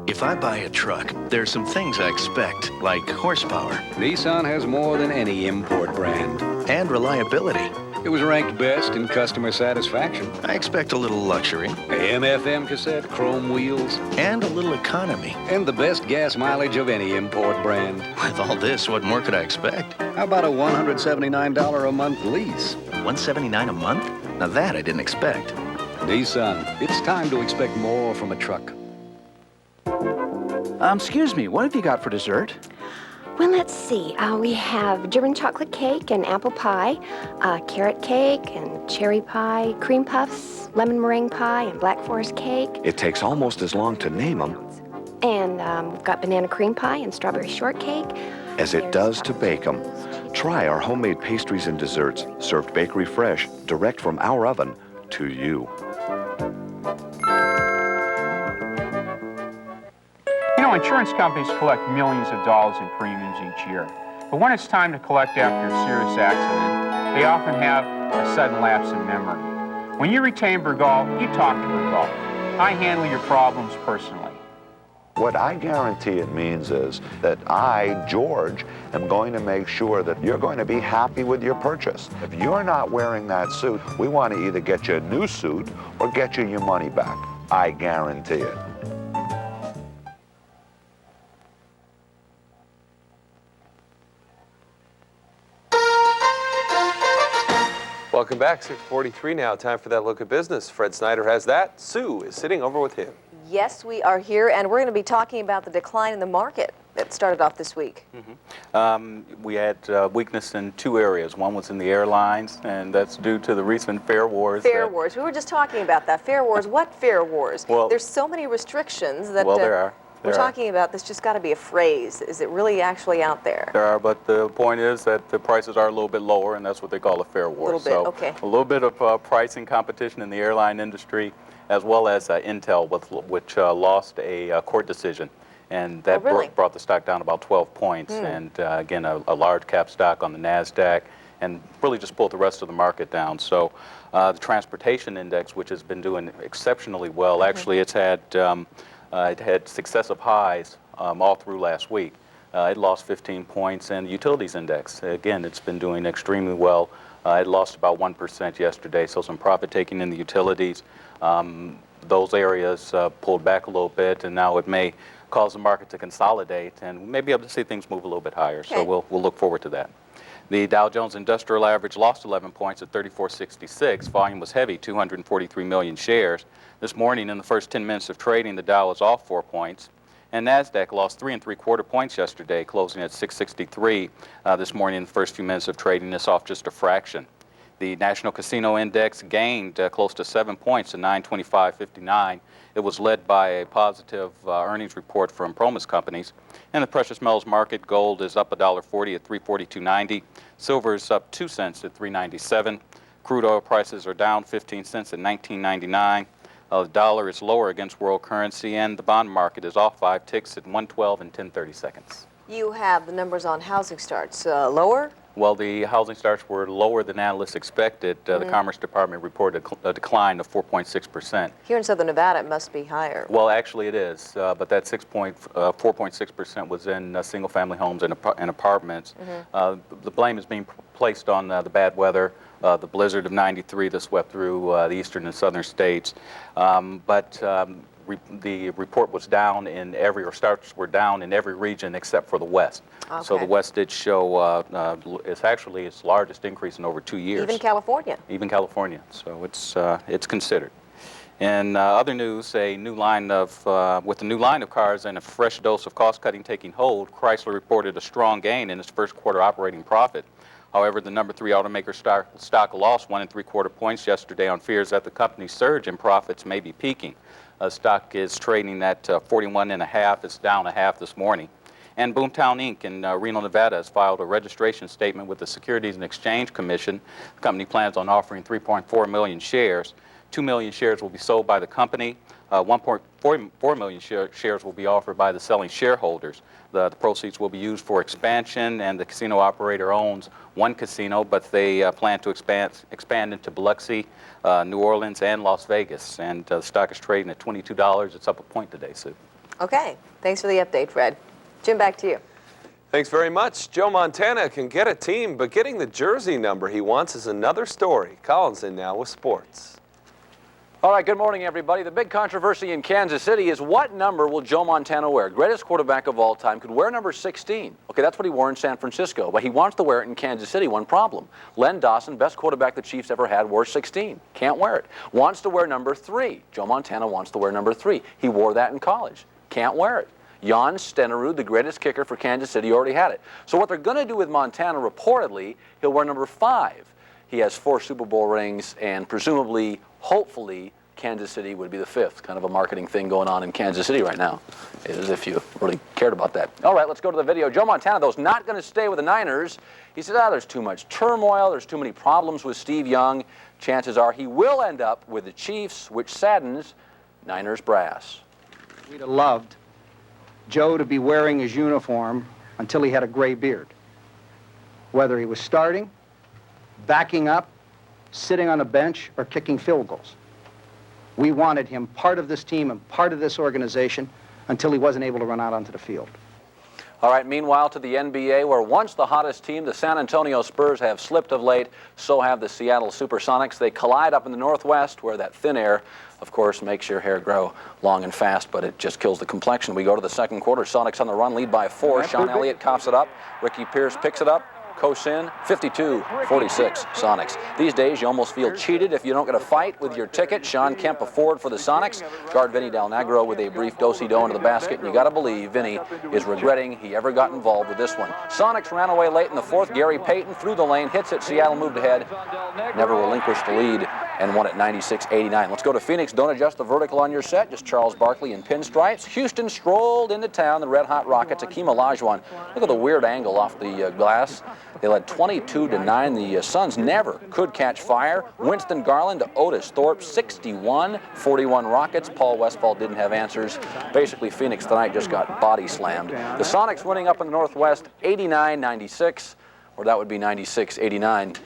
If I buy a truck, there's some things I expect, like horsepower. Nissan has more than any import brand. And reliability. It was ranked best in customer satisfaction. I expect a little luxury. AM/FM cassette, chrome wheels. And a little economy. And the best gas mileage of any import brand. With all this, what more could I expect? How about a $179 a month lease? $179 a month? Now that I didn't expect. Nissan, it's time to expect more from a truck. Excuse me, what have you got for dessert? Well, let's see. We have German chocolate cake and apple pie, carrot cake and cherry pie, cream puffs, lemon meringue pie, and black forest cake. It takes almost as long to name them And we've got banana cream pie and strawberry shortcake. as it does to bake them. Try our homemade pastries and desserts, served bakery fresh, direct from our oven to you. You know, insurance companies collect millions of dollars in premiums each year. But when it's time to collect after a serious accident, they often have a sudden lapse in memory. When you retain Bergall, you talk to Bergall. I handle your problems personally. What I guarantee it means is that I, George, am going to make sure that you're going to be happy with your purchase. If you're not wearing that suit, we want to either get you a new suit or get you your money back. I guarantee it. Welcome back. 6:43 now. Time for that look at business. Fred Snyder has that. Sue is sitting over with him. Yes, we are here, and we're going to be talking about the decline in the market that started off this week. We had weakness in two areas. One was in the airlines, and that's due to the recent fare wars. Fare wars. We were just talking about that. Fare wars. What fare wars? Well, there's so many restrictions that there are. We're talking about this just got to be a phrase. Is it really actually out there? There are, but the point is that the prices are a little bit lower, and that's what they call a fare war. A little bit, okay. A little bit of pricing competition in the airline industry, as well as Intel, which lost a court decision. And that brought the stock down about 12 points. And again, a large cap stock on the NASDAQ, and really just pulled the rest of the market down. So the transportation index, which has been doing exceptionally well, actually it had successive highs all through last week. It lost 15 points, and the utilities index, again, it's been doing extremely well. It lost about 1% yesterday, so some profit taking in the utilities. Those areas pulled back a little bit, and now it may cause the market to consolidate, and we may be able to see things move a little bit higher. So we'll look forward to that. The Dow Jones Industrial Average lost 11 points at 3466. Volume was heavy, 243 million shares. This morning, in the first 10 minutes of trading, the Dow was off 4 points. And NASDAQ lost 3 3/4 points yesterday, closing at 663 this morning in the first few minutes of trading. This off just a fraction. The National Casino Index gained close to 7 points to 925.59. It was led by a positive earnings report from Promus companies. And the precious metals market, gold is up $1.40 at 342.90. Silver is up 2 cents at 397. Crude oil prices are down 15 cents at 19.99. The dollar is lower against world currency, and the bond market is off 5 ticks at 112 and 10/30 seconds. You have the numbers on housing starts lower? Well, the housing starts were lower than analysts expected. The Commerce Department reported a decline of 4.6%. Here in Southern Nevada, it must be higher. Well, actually it is, but that 4.6% was in single-family homes and apartments. The blame is being placed on the bad weather, the blizzard of '93 that swept through the eastern and southern states. The report was down in starts were down in every region except for the West. Okay. So the West did show it's actually its largest increase in over 2 years. Even California. Even California. So it's considered. In other news, with a new line of cars and a fresh dose of cost-cutting taking hold, Chrysler reported a strong gain in its first quarter operating profit. However, the number 3 automaker stock lost 1 3/4 points yesterday on fears that the company's surge in profits may be peaking. Stock is trading at 41.5. It's down a half this morning. And Boomtown Inc. in Reno, Nevada has filed a registration statement with the Securities and Exchange Commission. The company plans on offering 3.4 million shares. 2 million shares will be sold by the company. 1.4 million shares will be offered by the selling shareholders. The proceeds will be used for expansion, and the casino operator owns 1 casino, but they plan to expand into Biloxi, New Orleans, and Las Vegas. And the stock is trading at $22. It's up a point today, Sue. Okay. Thanks for the update, Fred. Jim, back to you. Thanks very much. Joe Montana can get a team, but getting the jersey number he wants is another story. Colin's in now with sports. All right, good morning, everybody. The big controversy in Kansas City is what number will Joe Montana wear? Greatest quarterback of all time could wear number 16. Okay, that's what he wore in San Francisco, but he wants to wear it in Kansas City. One problem. Len Dawson, best quarterback the Chiefs ever had, wore 16. Can't wear it. Wants to wear number 3. Joe Montana wants to wear number 3. He wore that in college. Can't wear it. Jan Stenerud, the greatest kicker for Kansas City, already had it. So what they're going to do with Montana, reportedly, he'll wear number 5. He has 4 Super Bowl rings, and presumably, hopefully, Kansas City would be the 5th. Kind of a marketing thing going on in Kansas City right now, as if you really cared about that. All right, let's go to the video. Joe Montana, though, is not going to stay with the Niners. He said, there's too much turmoil, there's too many problems with Steve Young. Chances are he will end up with the Chiefs, which saddens Niners brass. We'd have loved Joe to be wearing his uniform until he had a gray beard. Whether he was starting, backing up, sitting on a bench, or kicking field goals. We wanted him part of this team and part of this organization until he wasn't able to run out onto the field. All right, meanwhile to the NBA, where once the hottest team, the San Antonio Spurs, have slipped of late, so have the Seattle Supersonics. They collide up in the Northwest, where that thin air, of course, makes your hair grow long and fast, but it just kills the complexion. We go to the second quarter. Sonics on the run, lead by 4. Sean Elliott coughs it up. Ricky Pierce picks it up. Cosin, 52-46 Sonics. These days, you almost feel cheated if you don't get a fight with your ticket. Sean Kemp, a forward for the Sonics. Guard Vinny Del Negro with a brief do-si-do into the basket, and you got to believe Vinny is regretting he ever got involved with this one. Sonics ran away late in the 4th. Gary Payton through the lane, hits it. Seattle moved ahead, never relinquished the lead, and won at 96-89. Let's go to Phoenix. Don't adjust the vertical on your set. Just Charles Barkley in pinstripes. Houston strolled into town. The Red Hot Rockets. Akeem Olajuwon. Look at the weird angle off the glass. They led 22-9. The Suns never could catch fire. Winston Garland to Otis Thorpe, 61-41 Rockets. Paul Westphal didn't have answers. Basically, Phoenix tonight just got body slammed. The Sonics winning up in the Northwest, 89-96, or that would be 96-89.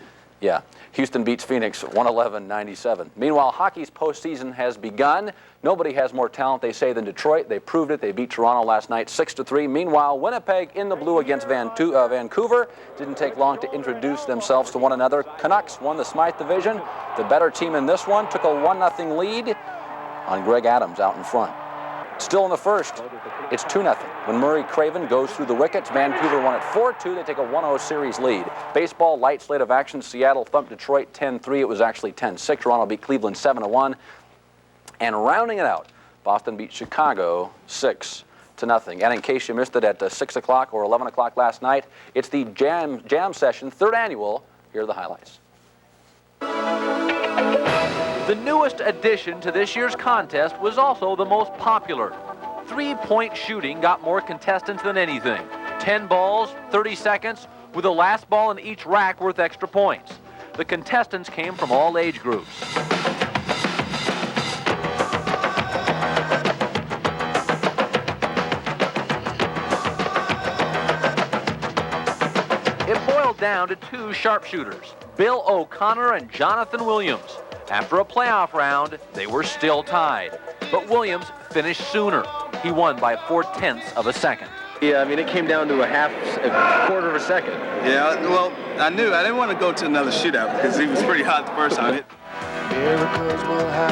Yeah. Houston beats Phoenix 111-97. Meanwhile, hockey's postseason has begun. Nobody has more talent, they say, than Detroit. They proved it. They beat Toronto last night 6-3. Meanwhile, Winnipeg in the blue against Vancouver. Didn't take long to introduce themselves to one another. Canucks won the Smythe division. The better team in this one took a 1-0 lead on Greg Adams out in front. Still in the first, it's 2-0. When Murray Craven goes through the wickets, Vancouver won it 4-2. They take a 1-0 series lead. Baseball, light slate of action. Seattle thumped Detroit 10-3. It was actually 10-6. Toronto beat Cleveland 7-1. And rounding it out, Boston beat Chicago 6-0. And in case you missed it at 6 o'clock or 11 o'clock last night, it's the Jam Session, 3rd annual. Here are the highlights. The newest addition to this year's contest was also the most popular. 3-point shooting got more contestants than anything. 10 balls, 30 seconds, with the last ball in each rack worth extra points. The contestants came from all age groups. It boiled down to 2 sharpshooters, Bill O'Connor and Jonathan Williams. After a playoff round, they were still tied. But Williams finished sooner. He won by 0.4 of a second. Yeah, I mean, it came down to a quarter of a second. Yeah, well, I didn't want to go to another shootout because he was pretty hot the first time.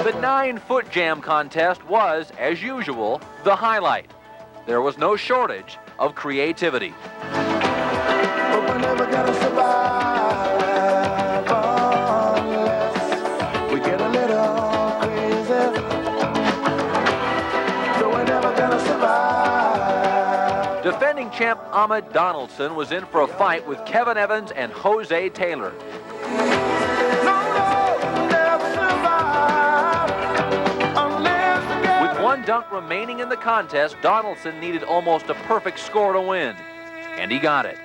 The 9-foot jam contest was, as usual, the highlight. There was no shortage of creativity. But we're never gonna survive unless we get a little crazy. So we're never gonna survive. Defending champ Ahmed Donaldson was in for a fight with Kevin Evans and Jose Taylor. With 1 dunk remaining in the contest, Donaldson needed almost a perfect score to win. And he got it.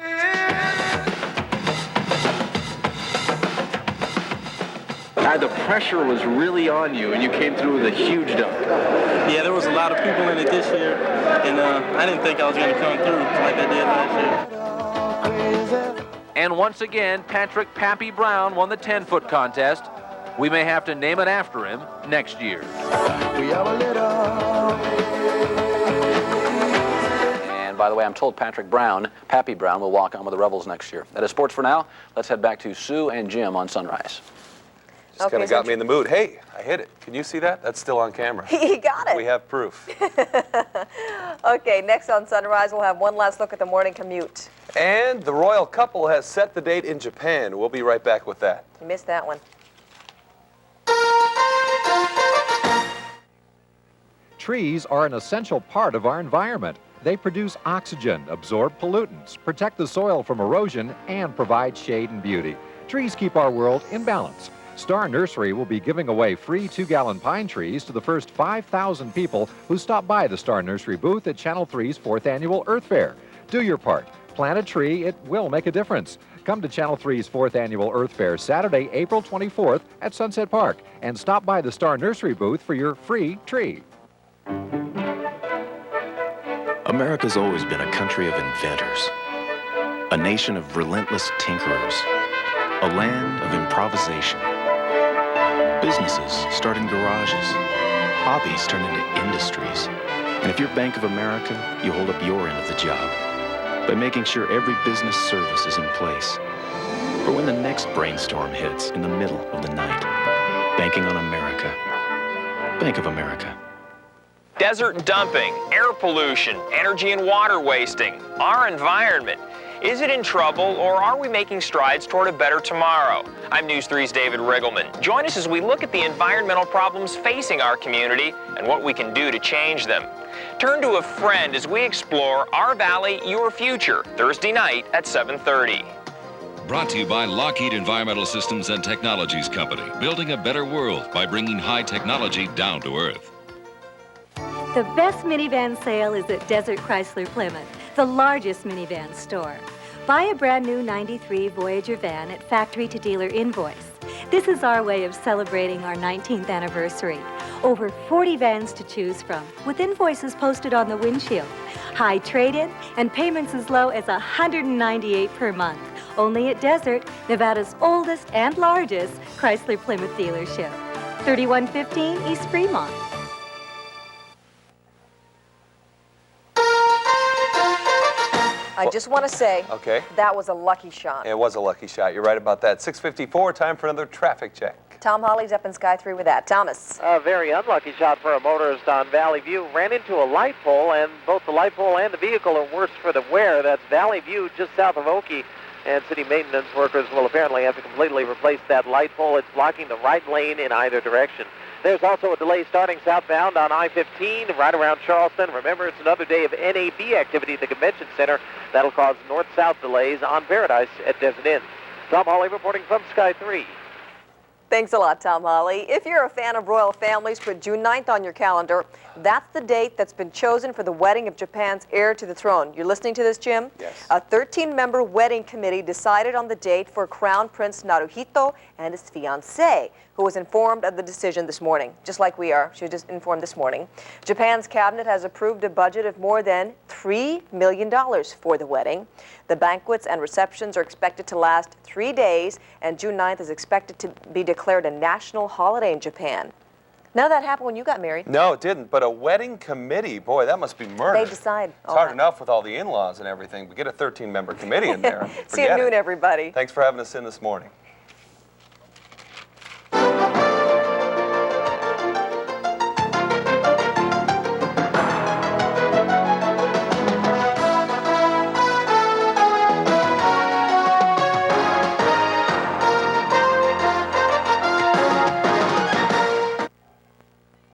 The pressure was really on you, and you came through with a huge dunk. Yeah, there was a lot of people in it this year, and I didn't think I was going to come through like I did last year. And once again, Patrick Pappy Brown won the 10-foot contest. We may have to name it after him next year. We have a little. And by the way, I'm told Pappy Brown will walk on with the Rebels next year. That is sports for now. Let's head back to Sue and Jim on Sunrise. Just kind of got me in the mood. Hey, I hit it. Can you see that? That's still on camera. He got it. We have proof. Okay, next on Sunrise, we'll have one last look at the morning commute. And the royal couple has set the date in Japan. We'll be right back with that. You missed that one. Trees are an essential part of our environment. They produce oxygen, absorb pollutants, protect the soil from erosion, and provide shade and beauty. Trees keep our world in balance. Star Nursery will be giving away free 2-gallon pine trees to the first 5,000 people who stop by the Star Nursery booth at Channel 3's 4th Annual Earth Fair. Do your part. Plant a tree. It will make a difference. Come to Channel 3's 4th Annual Earth Fair Saturday, April 24th at Sunset Park and stop by the Star Nursery booth for your free tree. America's always been a country of inventors, a nation of relentless tinkerers, a land of improvisation. Businesses start in garages, hobbies turn into industries. And if you're Bank of America, you hold up your end of the job by making sure every business service is in place. For when the next brainstorm hits in the middle of the night, banking on America. Bank of America. Desert dumping, air pollution, energy and water wasting, our environment. Is it in trouble, or are we making strides toward a better tomorrow? I'm News 3's David Riggleman. Join us as we look at the environmental problems facing our community and what we can do to change them. Turn to a friend as we explore Our Valley, Your Future, Thursday night at 7:30. Brought to you by Lockheed Environmental Systems and Technologies Company, building a better world by bringing high technology down to earth. The best minivan sale is at Desert Chrysler Plymouth, the largest minivan store. Buy a brand new 93 Voyager van at factory to dealer invoice. This is our way of celebrating our 19th anniversary. Over 40 vans to choose from, with invoices posted on the windshield. High trade-in and payments as low as $198 per month. Only at Desert, Nevada's oldest and largest Chrysler Plymouth dealership. 3115 East Fremont. I just want to say, that was a lucky shot. It was a lucky shot. You're right about that. 6:54, time for another traffic check. Tom Holly's up in Sky 3 with that. Thomas. A very unlucky shot for a motorist on Valley View. Ran into a light pole, and both the light pole and the vehicle are worse for the wear. That's Valley View just south of Oakey. And city maintenance workers will apparently have to completely replace that light pole. It's blocking the right lane in either direction. There's also a delay starting southbound on I-15 right around Charleston. Remember, it's another day of NAB activity at the Convention Center. That'll cause north-south delays on Paradise at Desert Inn. Tom Hawley reporting from Sky 3. Thanks a lot, Tom Hawley. If you're a fan of royal families, put June 9th on your calendar. That's the date that's been chosen for the wedding of Japan's heir to the throne. You're listening to this, Jim? Yes. A 13-member wedding committee decided on the date for Crown Prince Naruhito and his fiancée, who was informed of the decision this morning, just like we are. She was just informed this morning. Japan's cabinet has approved a budget of more than $3 million for the wedding. The banquets and receptions are expected to last 3 days, and June 9th is expected to be declared a national holiday in Japan. None of that happened when you got married. No, it didn't, but a wedding committee, boy, that must be murder. They decide. It's hard enough with all the in-laws and everything, but get a 13-member committee in there. See you at noon, everybody. Thanks for having us in this morning.